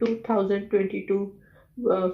2022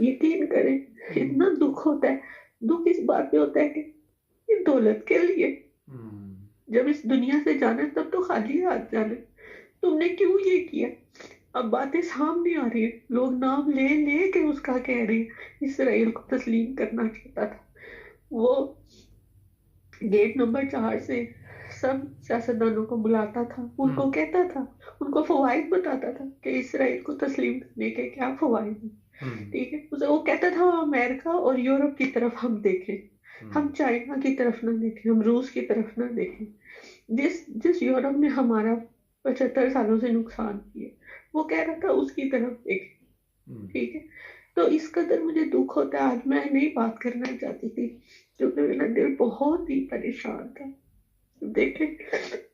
یقین کریں اتنا دکھ ہوتا ہے. دکھ اس بات پہ ہوتا ہے کہ یہ دولت کے لیے جب اس دنیا سے جانا ہے تب تو خالی ہاتھ جانا ہے. تم نے کیوں یہ کیا؟ اب باتیں سامنے آ رہی ہیں، لوگ نام لے لے کے اس کا کہہ رہے ہیں اسرائیل کو تسلیم کرنا چاہتا تھا. وہ گیٹ نمبر 4 سے سب سیاستدانوں کو بلاتا تھا، ان کو کہتا تھا، ان کو فوائد بتاتا تھا کہ اسرائیل کو تسلیم کرنے کے کیا فوائد ہیں. ٹھیک ہے، وہ کہتا تھا امریکہ اور یورپ کی طرف ہم دیکھیں، ہم چائنا کی طرف نہ دیکھیں، ہم روس کی طرف نہ دیکھیں. جس یورپ نے ہمارا 75 سالوں سے نقصان کیا، وہ کہہ رہا تھا اس کی طرف دیکھیں. ٹھیک ہے، تو اس قدر مجھے دکھ ہوتا ہے. آج میں نہیں بات کرنا چاہتی تھی کیونکہ میرا دل بہت ہی پریشان تھا. دیکھیں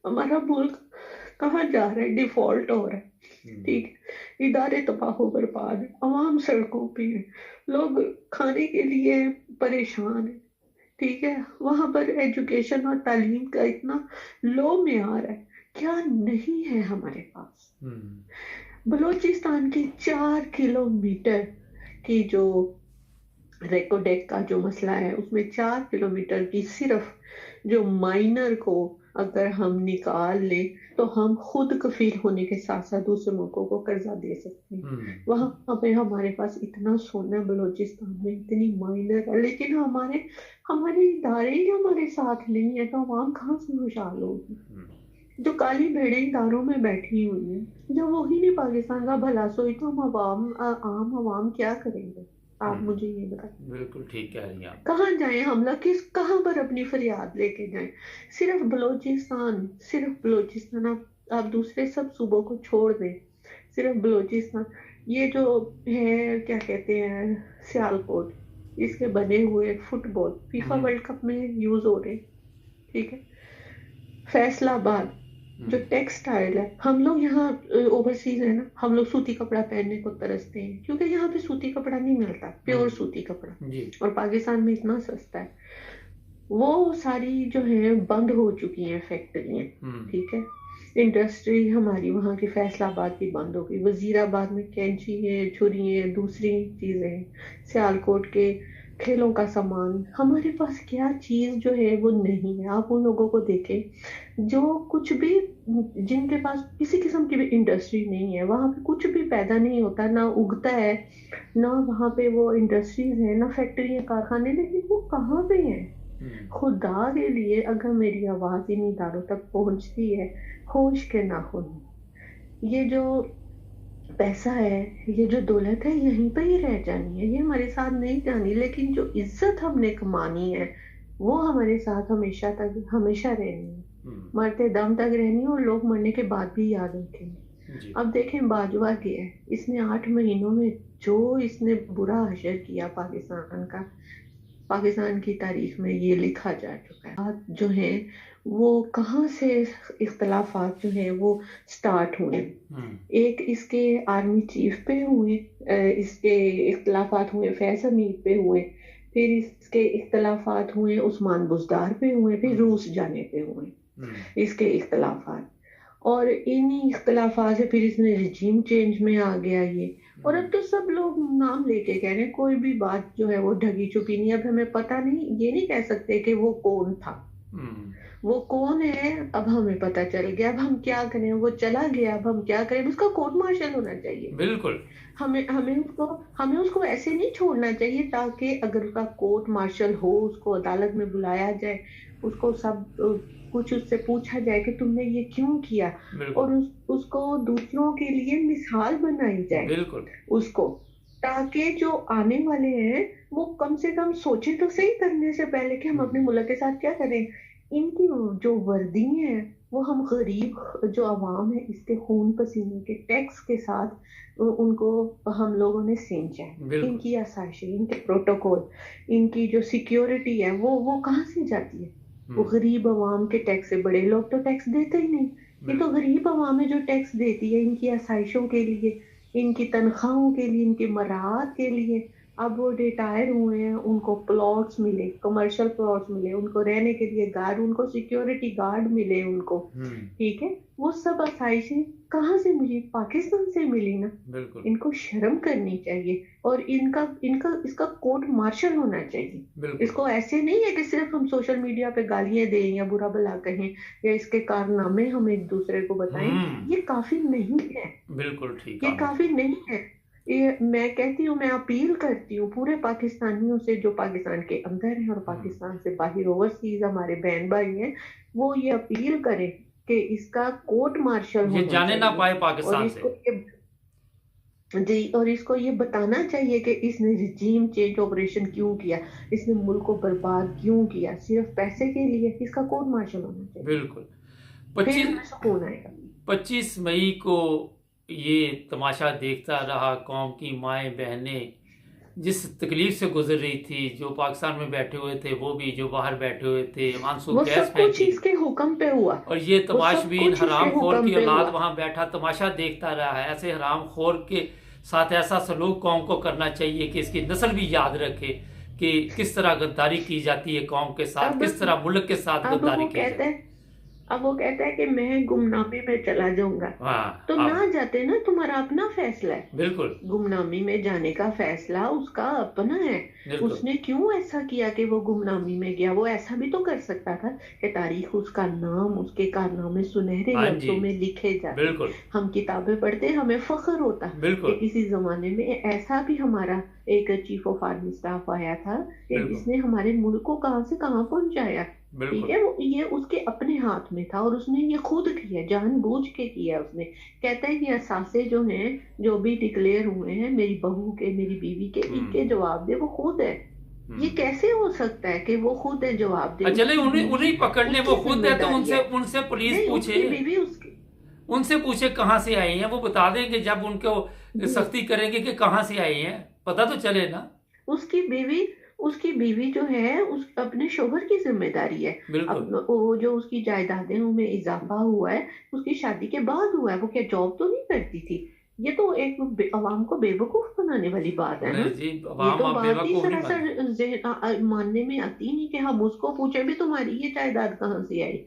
ہمارا ملک کہاں جا رہا ہے، ڈیفالٹ ہو رہا ہے. ٹھیک ہے، ادارے تباہ و برباد ہیں، عوام سڑکوں پہ ہیں، لوگ کھانے کے لیے پریشان ہیں. ٹھیک ہے، وہاں پر ایجوکیشن اور تعلیم کا اتنا لو معیار ہے. کیا نہیں ہے ہمارے پاس؟ بلوچستان کی 4 کلومیٹر کی جو ریکوڈیک کا جو مسئلہ ہے، اس میں 4 کلومیٹر کی صرف جو مائنر کو اگر ہم نکال لیں تو ہم خود کفیل ہونے کے ساتھ ساتھ دوسرے ملکوں کو قرضہ دے سکتے ہیں. وہاں پہ ہمارے پاس اتنا سونا بلوچستان میں، اتنی مائنر ہے، لیکن ہمارے ادارے ہی ہمارے ساتھ نہیں ہے، تو عوام کہاں سے خوشحال ہوگی؟ جو کالی بھیڑیں اداروں میں بیٹھی ہوئی ہیں، جب وہی نہیں پاکستان کا بھلا سوئی تو ہم عام عوام کیا کریں گے؟ آپ مجھے یہ بتائیں. بالکل ٹھیک کہہ رہی ہیں آپ. کہاں جائیں ہم لوگ، کہاں پر اپنی فریاد لے کے جائیں؟ صرف بلوچستان آپ دوسرے سب صوبوں کو چھوڑ دیں، صرف بلوچستان یہ جو ہے کیا کہتے ہیں سیالکوٹ، اس کے بنے ہوئے فٹ بال فیفا ورلڈ کپ میں یوز ہو رہے. ٹھیک ہے، فیصل آباد جو ٹیکسٹائل ہے، ہم لوگ یہاں اوورسیز ہے نا، ہم لوگ سوتی کپڑا پہننے کو ترستے ہیں کیونکہ یہاں پہ سوتی کپڑا نہیں ملتا، پیور سوتی کپڑا، اور پاکستان میں اتنا سستا ہے. وہ ساری جو ہیں بند ہو چکی ہیں فیکٹریاں. ٹھیک ہے، انڈسٹری ہماری وہاں کی فیصل آباد کی بند ہو گئی. وزیر آباد میں کینچی ہیں، چھری ہیں، دوسری چیزیں ہیں. سیالکوٹ کے کھیلوں کا سامان، ہمارے پاس کیا چیز جو ہے وہ نہیں ہے. آپ ان لوگوں کو دیکھیں جو کچھ بھی، جن کے پاس کسی قسم کی بھی انڈسٹری نہیں ہے، وہاں پہ کچھ بھی پیدا نہیں ہوتا، نہ اگتا ہے، نہ وہاں پہ وہ انڈسٹریز ہیں، نہ فیکٹری کارخانے، لیکن وہ کہاں پہ ہیں؟ خدا کے لیے اگر میری آواز ان اداروں تک پہنچتی ہے، ہوش کے ناخن، یہ جو پیسہ ہے، یہ جو دولت ہے، یہیں پہ ہی رہ جانی ہے، یہ ہمارے ساتھ نہیں جانی. لیکن جو عزت ہم نے کمانی ہے وہ ہمارے ساتھ ہمیشہ تک ہمیشہ رہنی ہے، مرتے دم تک رہنی ہے، اور لوگ مرنے کے بعد بھی یاد رکھیں گے. اب دیکھیں باجوہ کیا ہے، اس نے 8 مہینوں میں جو اس نے برا حشر کیا پاکستان کا، پاکستان کی تاریخ میں یہ لکھا جا چکا ہے. جو ہیں وہ کہاں سے اختلافات جو ہیں وہ سٹارٹ ہوئے. ایک اس کے آرمی چیف پہ ہوئے، اس کے اختلافات ہوئے فیض حمید پہ ہوئے، پھر اس کے اختلافات ہوئے عثمان بزدار پہ ہوئے، پھر روس جانے پہ ہوئے اس کے اختلافات. اور انہی اختلافات سے پھر اس نے رجیم چینج میں آ گیا یہ. اور اب تو سب لوگ نام لے کے کہہ رہے ہیں، کوئی بھی بات جو ہے وہ ڈھگی چھپی نہیں. اب ہمیں پتہ نہیں، یہ نہیں کہہ سکتے کہ وہ کون تھا، وہ کون ہے اب ہمیں پتہ چل گیا. اب ہم کیا کریں، وہ چلا گیا، اب ہم کیا کریں؟ اس کا کورٹ مارشل ہونا چاہیے. بالکل ہمیں اس کو ایسے نہیں چھوڑنا چاہیے، تاکہ اگر اس کا کورٹ مارشل ہو، اس کو عدالت میں بلایا جائے، اس کو سب کچھ اس سے پوچھا جائے کہ تم نے یہ کیوں کیا، اور اس کو دوسروں کے لیے مثال بنائی جائے. بالکل اس کو، تاکہ جو آنے والے ہیں وہ کم سے کم سوچیں تو صحیح کرنے سے پہلے کہ ہم اپنے ملک کے ساتھ کیا کریں. ان کی جو وردی ہیں وہ ہم غریب جو عوام ہے اس کے خون پسینے کے ٹیکس کے ساتھ ان کو ہم لوگوں نے سینچا ہے. ان کی آسائشیں، ان کے پروٹوکول، ان کی جو سیکیورٹی ہے وہ کہاں سے جاتی ہے؟ وہ غریب عوام کے ٹیکس سے. بڑے لوگ تو ٹیکس دیتے ہی نہیں، یہ تو غریب عوام ہے جو ٹیکس دیتی ہے ان کی آسائشوں کے لیے، ان کی تنخواہوں کے لیے، ان کی مراعات کے لیے. اب وہ ریٹائر ہوئے ہیں, ان کو پلاٹس ملے, کمرشل پلاٹس ملے, ان کو رہنے کے لیے گارڈ, ان کو سیکیورٹی گارڈ ملے ان کو, ٹھیک ہے, وہ سب آسائشیں کہاں سے ملی؟ پاکستان سے ملی نا. بالکل ان کو شرم کرنی چاہیے, اور اس کا کورٹ مارشل ہونا چاہیے. بالکل اس کو ایسے نہیں ہے کہ صرف ہم سوشل میڈیا پہ گالیاں دیں یا برا بھلا کہیں یا اس کے کارنامے ہم ایک دوسرے کو بتائیں. یہ کافی نہیں ہے, بالکل ٹھیک یہ آپ کافی نہیں ہے. یہ میں کہتی ہوں, میں اپیل کرتی ہوں پورے پاکستانیوں سے جو پاکستان کے اندر ہیں اور پاکستان سے باہر اوورسیز ہمارے بہن بھائی ہیں, وہ یہ اپیل کریں کہ اس کا کورٹ مارشل یہ ہونا جانے نہ چاہیے, پائے اور پاکستان اس سے. کو جی, اور اس کو یہ بتانا چاہیے کہ اس نے رجیم چینج آپریشن کیوں کیا, اس نے ملک کو برباد کیوں کیا, صرف پیسے کے لیے. اس کا کورٹ مارشل ہونا چاہیے. بالکل. پھر ہمیں سکون آئے گا. 25 مئی کو یہ تماشا دیکھتا رہا, قوم کی مائیں بہنیں جس تکلیف سے گزر رہی تھی, جو پاکستان میں بیٹھے ہوئے تھے وہ بھی, جو باہر بیٹھے ہوئے تھے, آنسو وہ گیس سب کچھ پھینکی, اس کے حکم پہ ہوا. اور یہ وہ سب تماشبین کچھ اس کے حرام خور حکم کی پہ اولاد ہوا. وہاں بیٹھا تماشا دیکھتا رہا ہے. ایسے حرام خور کے ساتھ ایسا سلوک قوم کو کرنا چاہیے کہ اس کی نسل بھی یاد رکھے کہ کس طرح غداری کی جاتی ہے قوم کے ساتھ, کس طرح ملک کے ساتھ اب غداری وہ کی جاتی ہے. اب وہ کہتا ہے کہ میں گمنامی میں چلا جاؤں گا. تو نہ جاتے نا, تمہارا اپنا فیصلہ ہے. بالکل گمنامی میں جانے کا فیصلہ اس کا اپنا ہے. اس نے کیوں ایسا کیا کہ وہ گمنامی میں گیا؟ وہ ایسا بھی تو کر سکتا تھا کہ تاریخ اس کا نام, اس کے کارنامے سنہرے لفظوں میں لکھے جاتے. ہم کتابیں پڑھتے, ہمیں فخر ہوتا کہ کسی زمانے میں ایسا بھی ہمارا ایک چیف آف آرمی اسٹاف آیا تھا کہ جس نے ہمارے ملک کو کہاں سے کہاں پہنچایا. ٹھیک ہے, یہ اس کے اپنے ہاتھ میں تھا, اور اس نے یہ خود کیا, جان بوجھ کے کیا. اس نے کہتا ہے کہ اثاثے جو ہیں, جو بھی ڈکلیئر ہوئے ہیں میری بہو کے, میری بیوی کے, ان کے جواب دے وہ خود ہے. یہ کیسے ہو سکتا ہے کہ وہ خود ہے جواب دے؟ چلے انہیں پکڑ لیں, وہ خود ہے تو ان سے پولیس پوچھے, ان سے پوچھے کہاں سے آئے ہیں, وہ بتا دیں گے. جب ان کو سختی کریں گے کہ کہاں سے آئے ہیں, پتہ تو چلے نا. اس کی بیوی جو ہے اپنے شوہر کی ذمہ داری ہے. وہ جو اس کی جائیدادیں میں اضافہ ہوا ہے اس کی شادی کے بعد ہوا ہے. وہ کیا جاب تو نہیں کرتی تھی؟ یہ تو ایک عوام کو بے وقوف بنانے والی بات ہے نا. یہ تو بات ہی سراسر ماننے میں آتی نہیں کہ ہم اس کو پوچھیں بھی تمہاری یہ جائیداد کہاں سے آئی.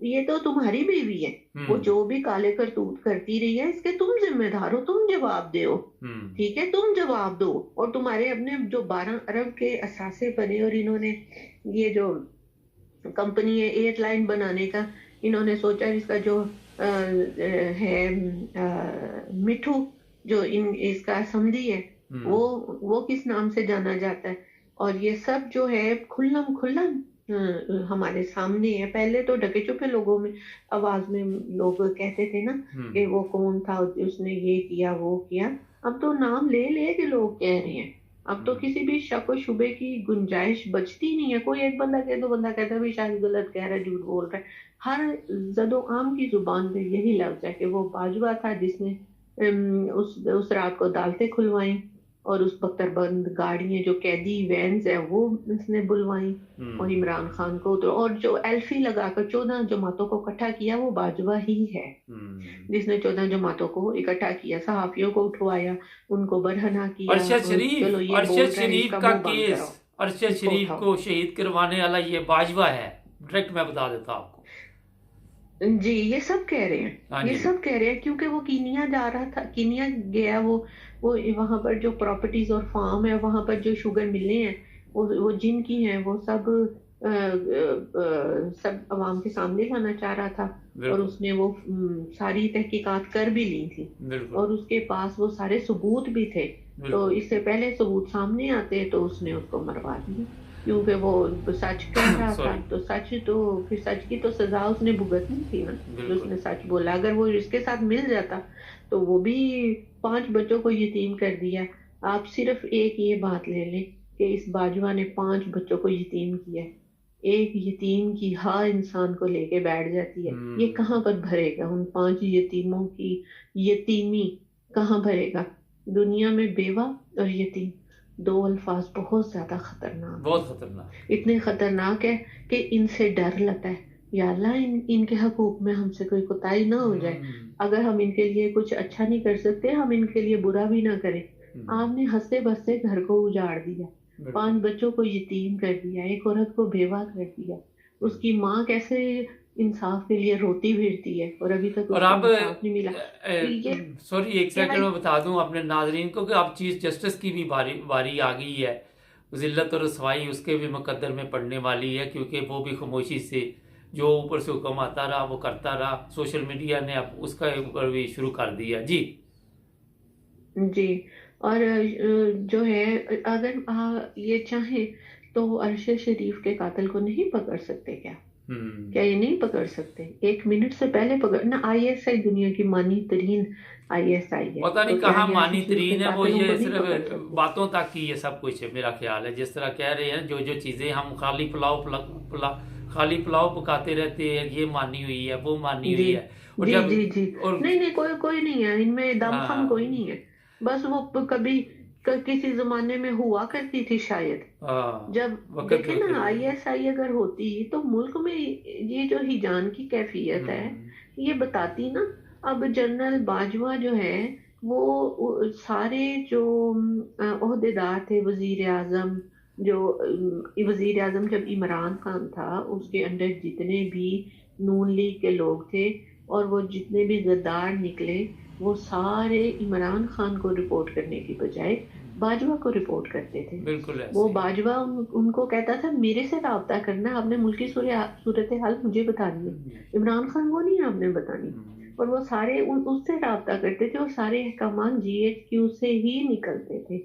یہ تو تمہاری بیوی ہے, وہ جو بھی کالے کرتوت کرتی رہی ہے اس کے تم ذمہ دار ہو, تم جواب دو. ٹھیک ہے, تم جواب دو. اور تمہارے اپنے جو 12 ارب کے اثاثے بنے, اور انہوں نے یہ جو کمپنی ہے ایئر لائن بنانے کا, انہوں نے سوچا اس کا جو ہے مٹھو جو اس کا سمدھی ہے وہ کس نام سے جانا جاتا ہے. اور یہ سب جو ہے کھلم ہمارے سامنے ہے. پہلے تو ڈھکے چھپے لوگوں میں آواز میں لوگ کہتے تھے نا کہ وہ کون تھا, اس نے یہ کیا وہ کیا. اب تو نام لے کے لوگ کہہ رہے ہیں. اب تو کسی بھی شک و شبے کی گنجائش بچتی نہیں ہے. کوئی ایک بندہ کہے, 2 بندہ کہتا ہے بھی شاید غلط کہہ رہا ہے, جھوٹ بول رہا ہے. ہر زد و عام کی زبان پہ یہی لفظ ہے کہ وہ باجوہ تھا جس نے اس رات کو عدالتیں کھلوائیں, اور اس بختر بند گاڑیاں جو قیدی وینز ہے وہ اس نے بلوائیں, اور عمران خان کو اور جو ایلفی لگا کر 14 جماعتوں کو اکٹھا کیا وہ باجوہ ہی ہے جس نے 14 جماعتوں کو اکٹھا کیا, صحافیوں کو اٹھوایا, ان کو برہنہ کیا. ارشد شریف کا کیس, ارشد شریف کو شہید کروانے والا یہ باجوہ ہے, ڈائریکٹ میں بتا دیتا آپ کو. جی, یہ سب کہہ رہے ہیں, یہ سب کہہ رہے ہیں کیونکہ وہ کینیا جا رہا تھا, کینیا گیا, وہ وہاں پر جو پراپرٹیز اور فارم ہے, وہاں پر جو شوگر ملیں ہیں وہ جن کی ہیں وہ سب عوام کے سامنے لانا چاہ رہا تھا. اور اس نے وہ ساری تحقیقات کر بھی لی تھی, اور اس کے پاس وہ سارے ثبوت بھی تھے. تو اس سے پہلے ثبوت سامنے آتے تو اس نے اس کو مروا دیا, کیونکہ وہ سچ کہہ رہا تھا. تو پھر سچ کی تو سزا اس نے بھگتنی تھی نا, جو اس نے سچ بولا. اگر وہ اس کے ساتھ مل جاتا تو وہ بھی 5 بچوں کو یتیم کر دیا. آپ صرف ایک یہ بات لے لیں کہ اس باجوہ نے 5 بچوں کو یتیم کیا. ایک یتیم کی ہاں انسان کو لے کے بیٹھ جاتی ہے, یہ کہاں پر بھرے گا؟ ان 5 یتیموں کی یتیمی کہاں بھرے گا؟ دنیا میں بیوہ اور یتیم 2 الفاظ بہت زیادہ خطرناک, بہت خطرناک, اتنے خطرناک ہے کہ ان سے ڈر لگتا ہے. یا اللہ ان کے حقوق میں ہم سے کوئی کوتاہی نہ ہو جائے. اگر ہم ان کے لیے کچھ اچھا نہیں کر سکتے, ہم ان کے لیے برا بھی نہ کریں. آپ نے ہنستے بستے گھر کو اجاڑ دیا، 5 بچوں کو یتیم کر دیا، ایک عورت کو بیوہ کر دیا، اس کی ماں کیسے انصاف کے لیے روتی پھرتی ہے اور ابھی تک اور اس کو اب انصاف نہیں ملا. یہ سوری ایک کیا سیکنڈ میں بتا دوں اپنے ناظرین کو کہ اب چیف جسٹس کی بھی باری آ گئی ہے. ذلت اور رسوائی اس کے بھی مقدر میں پڑنے والی ہے، کیونکہ وہ بھی خاموشی سے جو اوپر سے حکم آتا رہا وہ کرتا رہا. سوشل میڈیا نے اب اس کا اوپر بھی شروع کر دیا. جی جی. اور جو ہے اگر یہ چاہیں تو عرش شریف کے قاتل کو نہیں پکڑ سکتے کیا یہ نہیں پکڑ سکتے؟ 1 منٹ سے پہلے پکڑنا. ISI دنیا کی مانی ترین ISI ہے. پتہ نہیں تو کیا کہاں یہ مانی عرش شریف کے ترین ہے، وہ قاتلوں کو یہ نہیں پکڑ صرف سکتے؟ باتوں تک کی یہ سب کچھ ہے میرا خیال ہے. جس طرح کہہ رہے ہیں جو چیزیں ہم خالی پلاؤ پکاتے رہتے ہیں، یہ مانی ہوئی ہے وہ مانی ہوئی ہے. اور جی جب جی جی اور نہیں کوئی نہیں ہے ان میں دم خم ہاں کوئی نہیں ہے. بس وہ کبھی کسی زمانے میں ہوا کرتی تھی شاید. جب وقت دیکھیں نا ISI اگر ہوتی تو ملک میں یہ جو ہیجان کی کیفیت ہے یہ بتاتی نا. اب جنرل باجوہ جو ہے وہ سارے جو عہدیدار تھے، وزیر اعظم جب عمران خان تھا اس کے انڈر جتنے بھی نون لیگ کے لوگ تھے اور وہ جتنے بھی غدار نکلے وہ سارے عمران خان کو رپورٹ کرنے کی بجائے باجوہ کو رپورٹ کرتے تھے. بالکل وہ باجوہ ان کو کہتا تھا میرے سے رابطہ کرنا، آپ نے ملکی صورتحال مجھے بتانی ہے، عمران خان وہ نہیں آپ نے بتانی. اور وہ سارے اس سے رابطہ کرتے تھے اور سارے احکامات GHQ سے ہی نکلتے تھے.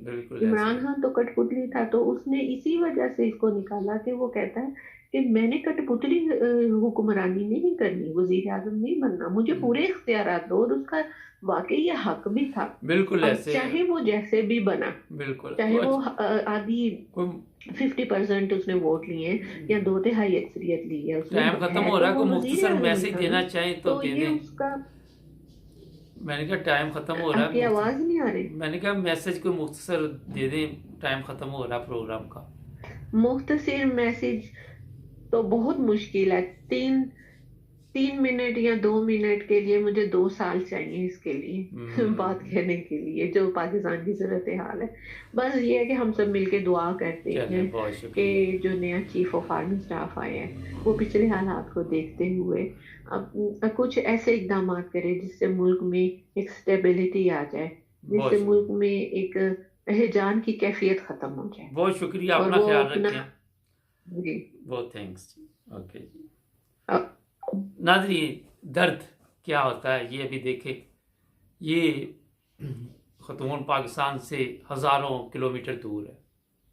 عمران خان تو کٹ پتلی تھا، تو اس نے اسی وجہ سے اس کو نکالا کہ وہ کہتا ہے کہ میں نے کٹ پتلی حکمرانی نہیں کرنی، وزیر اعظم نہیں بننا، مجھے پورے اختیارات دو. اور اس کا واقعی یہ حق بھی تھا. بالکل ایسے چاہے وہ جیسے بھی بنا، بالکل چاہے وہ آدھی 50% اس نے ووٹ لیے ہیں یا 2/3 اکثریت لی ہے. ٹائم ختم ہو رہا ہے، کوئی مختصر میسج دینا چاہیں تو دے دیں. میں نے کہا ٹائم ختم ہو رہا ہے. آپ کی آواز نہیں آ رہی؟ میں نے کہا میسج کوئی مختصر دے دیں، ٹائم ختم ہو رہا ہے پروگرام کا. مختصر میسج تو بہت مشکل ہے. 3 منٹ یا 2 منٹ کے لیے مجھے 2 سال چاہیے اس کے لیے بات کہنے کے لیے جو پاکستان کی صورتحال ہے. بس یہ ہے کہ ہم سب مل کے دعا کرتے ہیں کہ جو نیا چیف آف آرمی اسٹاف آیا ہے وہ پچھلے حالات کو دیکھتے ہوئے اب کچھ ایسے اقدامات کرے جس سے ملک میں ایک سٹیبلٹی آ جائے، جس سے ملک میں ایک ہیجان کی کیفیت ختم ہو جائے. بہت شکریہ، اپنا خیال رکھیں. جی بہت تھینکس. اوکے جی. ناظرین درد کیا ہوتا ہے یہ بھی دیکھیں. یہ خاتون پاکستان سے ہزاروں کلومیٹر دور ہے،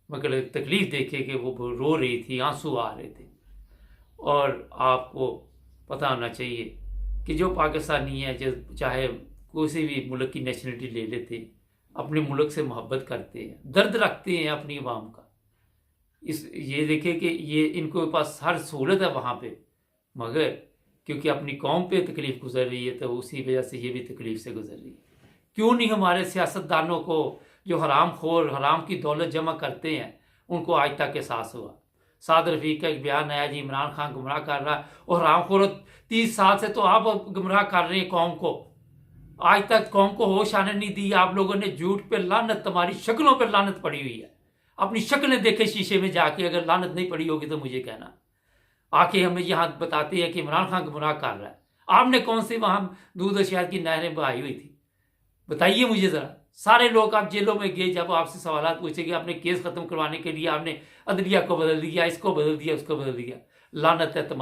مگر تکلیف دیکھے کہ وہ رو رہی تھی، آنسو آ رہے تھے. اور آپ کو پتہ ہونا چاہیے کہ جو پاکستانی ہے، جو چاہے کسی بھی ملک کی نیشنلٹی لے لیتے، اپنے ملک سے محبت کرتے ہیں، درد رکھتے ہیں اپنی عوام کا. یہ دیکھیں کہ یہ ان کو پاس ہر سہولت ہے وہاں پہ، مگر کیونکہ اپنی قوم پہ تکلیف گزر رہی ہے تو اسی وجہ سے یہ بھی تکلیف سے گزر رہی ہے. کیوں نہیں ہمارے سیاستدانوں کو جو حرام خور حرام کی دولت جمع کرتے ہیں ان کو آج تک احساس ہوا؟ سعد رفیق کا ایک بیان آیا جی عمران خان گمراہ کر رہا ہے، اور حرام خور 30 سال سے تو آپ گمراہ کر رہے ہیں قوم کو، آج تک قوم کو ہوش آنے نہیں دی. آپ لوگوں نے جھوٹ پہ لعنت، تمہاری شکلوں پہ لعنت پڑی ہوئی ہے. اپنی شکلیں دیکھیں شیشے میں جا کے، اگر لعنت نہیں پڑی ہوگی تو مجھے کہنا. آ کے ہمیں یہاں بتاتے ہیں کہ عمران خان گمراہ کر رہا ہے. آپ نے کون سی وہاں دودھ و شہد کی نہریں بہائی ہوئی تھی؟ بتائیے مجھے ذرا. سارے لوگ آپ جیلوں میں گئے، جب آپ سے سوالات پوچھیں گے، آپ نے کیس ختم کروانے کے لیے آپ نے عدلیہ کو بدل دیا، اس کو بدل دیا، اس کو بدل دیا. لعنت ہے تمہاری